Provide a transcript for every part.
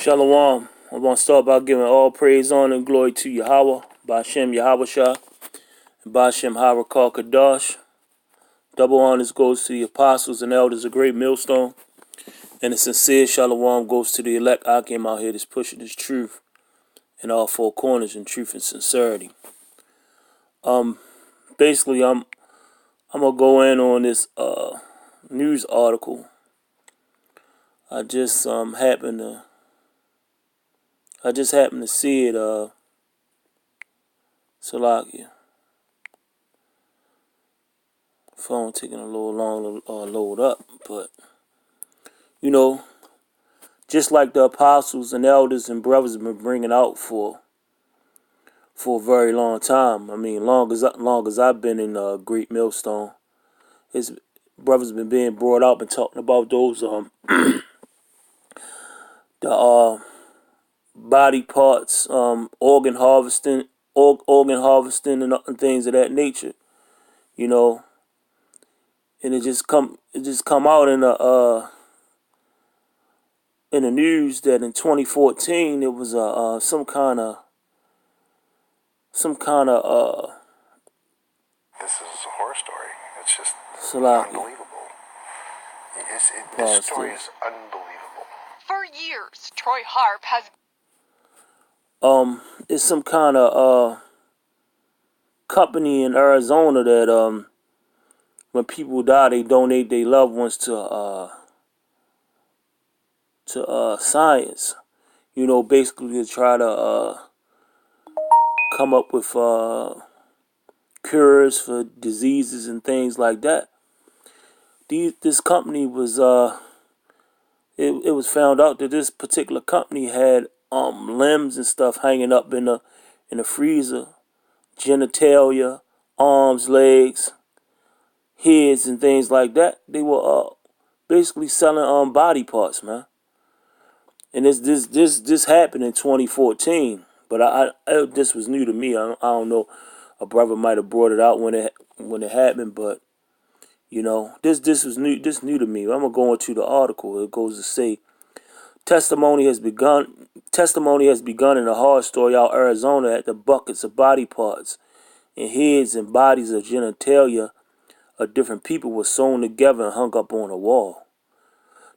Shalom. I'm going to start by giving all praise, honor, and glory to Yahweh, Bashem Yahweh Shah, and Bashem Harakal Kadash. Double honors goes to the apostles and elders of Great Millstone. And a sincere shalom goes to the elect Akim out here that's pushing this truth in all four corners in truth and sincerity. Basically, I'm going to go in on this news article. I just happened to see it, Salakia. Phone taking a little long to load up, but you know, just like the apostles and elders and brothers have been bringing out for a very long time. I mean, long as I've been in Great Millstone, his brothers been being brought out and talking about those the body parts, organ harvesting, and things of that nature. You know, and it just come out in the news that in 2014 it was some kind of This is a horror story. It's just Salakia. unbelievable. This story is unbelievable. For years, Troy Harp has it's some kind of company in Arizona that when people die, they donate their loved ones to science. You know, basically to try to come up with cures for diseases and things like that. This company was it was found out that this particular company had limbs and stuff hanging up in the freezer, genitalia, arms, legs, heads, and things like that. They were basically selling body parts, man. And this happened in 2014, but I this was new to me. I don't know. A brother might have brought it out when it happened, but you know, this was new. This new to me. I'm gonna go into the article. It goes to say, testimony has begun in a horror story out Arizona at the buckets of body parts and heads and bodies of genitalia of different people were sewn together and hung up on a wall.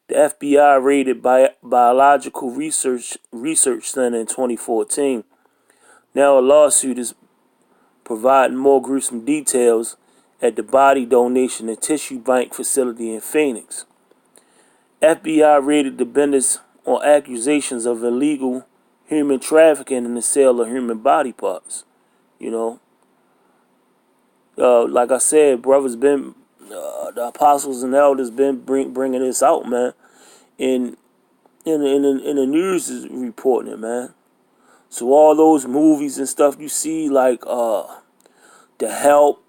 The FBI raided Biological Research Center in 2014. Now a lawsuit is providing more gruesome details at the body donation and tissue bank facility in Phoenix. FBI raided the business on accusations of illegal human trafficking and the sale of human body parts. You know, like I said, brothers been the apostles and elders been bringing this out, man. In the news is reporting it, man. So all those movies and stuff you see, like The Help,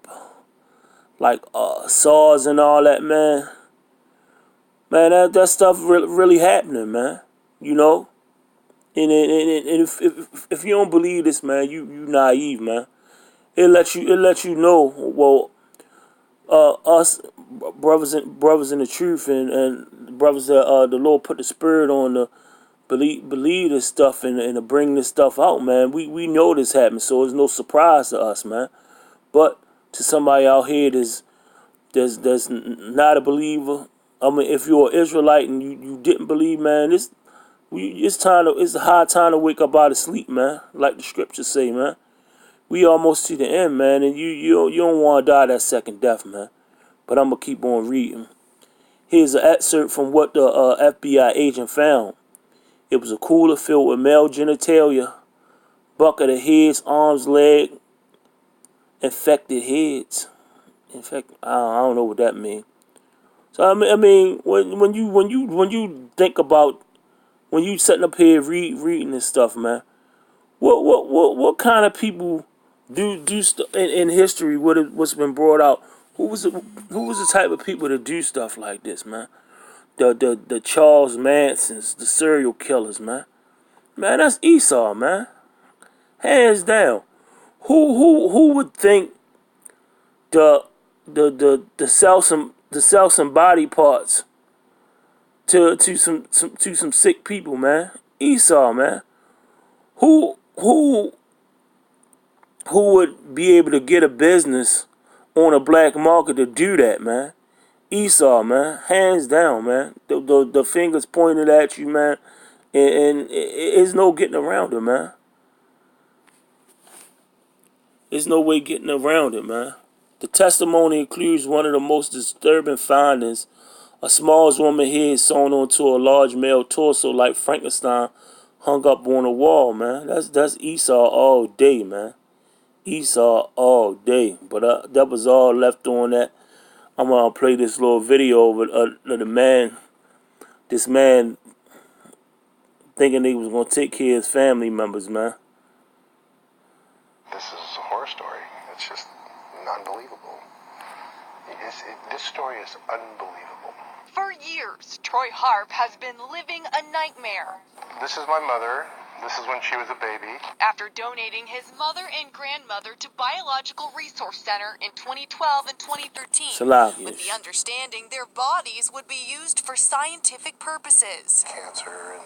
like Saws and all that, man. Man, that stuff really happening, man. You know, and if you don't believe this, man, you naive, man. It lets you know. Well, us brothers in the truth and brothers that the Lord put the spirit on to believe this stuff and to bring this stuff out, man. We know this happened, so it's no surprise to us, man. But to somebody out here that's not a believer, I mean, if you're an Israelite and you didn't believe, man, it's a high time to wake up out of sleep, man. Like the scriptures say, man. We almost to the end, man, and you don't want to die that second death, man. But I'm gonna keep on reading. Here's an excerpt from what the FBI agent found. It was a cooler filled with male genitalia, bucket of heads, arms, leg, infected heads. In fact, I don't know what that means. So I mean, when you think about when you sitting up here reading this stuff, man, what kind of people do stuff in history? What's been brought out? Who was the type of people to do stuff like this, man? The Charles Mansons, the serial killers, man. Man, that's Esau, man. Hands down. Who would think to sell some body parts to some sick people, man? Esau, man. Who would be able to get a business on a black market to do that, man? Esau, man. Hands down, man. The fingers pointed at you, man. And it's no getting around it, man. There's no way getting around it, man. The testimony includes one of the most disturbing findings. A small woman's head sewn onto a large male torso like Frankenstein hung up on a wall, man. That's Esau all day, man. Esau all day. But that was all left on that. I'm going to play this little video of the man, this man thinking he was going to take care of his family members, man. This is a horror story. It's just unbelievable. This story is unbelievable. For years, Troy Harp has been living a nightmare. This is my mother. This is when she was a baby. After donating his mother and grandmother to Biological Resource Center in 2012 and 2013, with the understanding their bodies would be used for scientific purposes. Cancer and,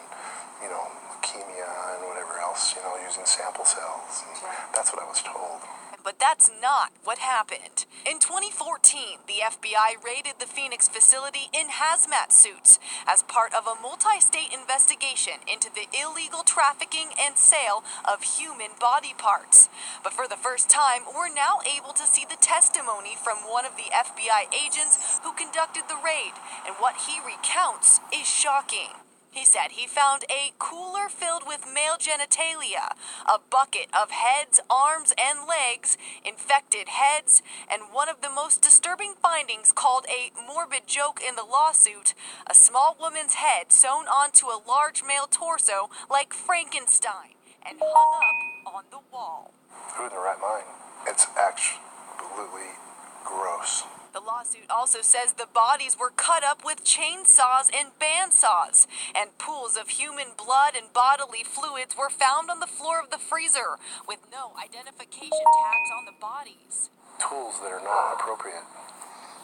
leukemia and whatever else, using sample cells. And that's what I was told. But that's not what happened. In 2014, the FBI raided the Phoenix facility in hazmat suits as part of a multi-state investigation into the illegal trafficking and sale of human body parts. But for the first time, we're now able to see the testimony from one of the FBI agents who conducted the raid, and what he recounts is shocking. He said he found a cooler filled with male genitalia, a bucket of heads, arms, and legs, infected heads, and one of the most disturbing findings called a morbid joke in the lawsuit, a small woman's head sewn onto a large male torso like Frankenstein and hung up on the wall. Who in the right mind? It's absolutely gross. The lawsuit also says the bodies were cut up with chainsaws and bandsaws, and pools of human blood and bodily fluids were found on the floor of the freezer, with no identification tags on the bodies. Tools that are not appropriate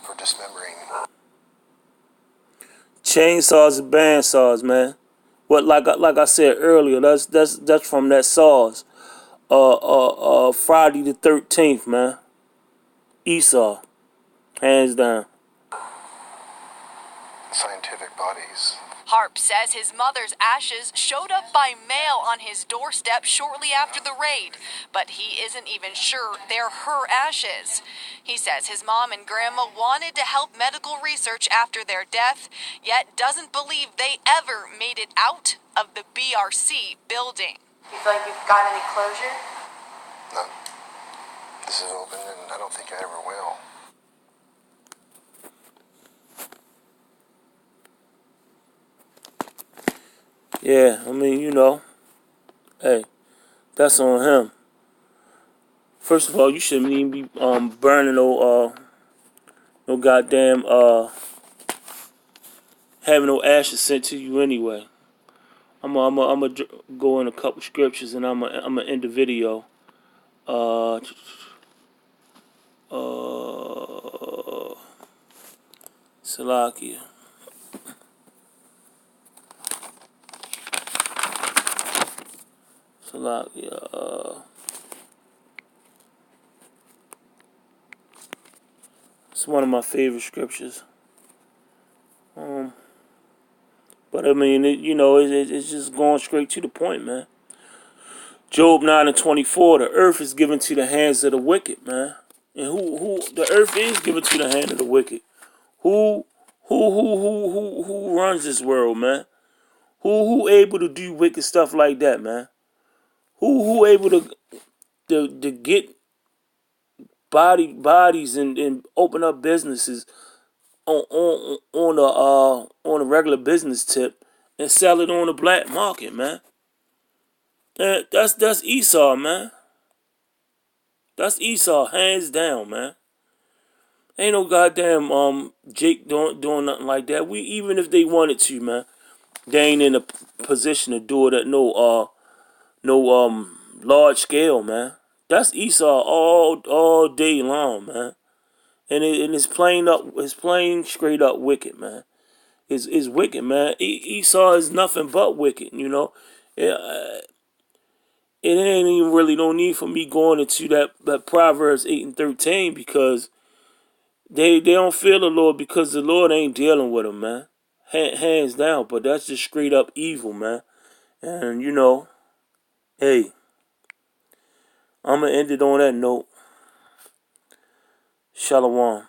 for dismembering. Chainsaws and bandsaws, man. What like I said earlier, that's from that Saws. Friday the 13th, man. Esau. Hands down. Scientific bodies. Harp says his mother's ashes showed up by mail on his doorstep shortly after the raid, but he isn't even sure they're her ashes. He says his mom and grandma wanted to help medical research after their death, yet doesn't believe they ever made it out of the BRC building. You feel like you've got any closure? None. This is open, and I don't think I ever will. Yeah, I mean, hey, that's on him. First of all, you shouldn't even be burning no goddamn having no ashes sent to you anyway. I'm gonna go in a couple scriptures and I'm gonna end the video. Salakia. It's one of my favorite scriptures. But I mean, it's just going straight to the point, man. Job 9:24, the earth is given to the hands of the wicked, man. And who the earth is given to the hand of the wicked. Who runs this world, man? Who able to do wicked stuff like that, man? Who able to get bodies and open up businesses on a regular business tip and sell it on the black market, man? And that's Esau, man. That's Esau, hands down, man. Ain't no goddamn Jake doing nothing like that. Even if they wanted to, man, they ain't in a position to do it at no large scale, man. That's Esau all day long, man. And it's plain straight up wicked, man. It's wicked, man. Esau is nothing but wicked, it ain't even really no need for me going into that Proverbs 8 and 13 because they don't fear the Lord because the Lord ain't dealing with them, man. Hands down. But that's just straight up evil, man. And hey, I'm gonna end it on that note. Shalom.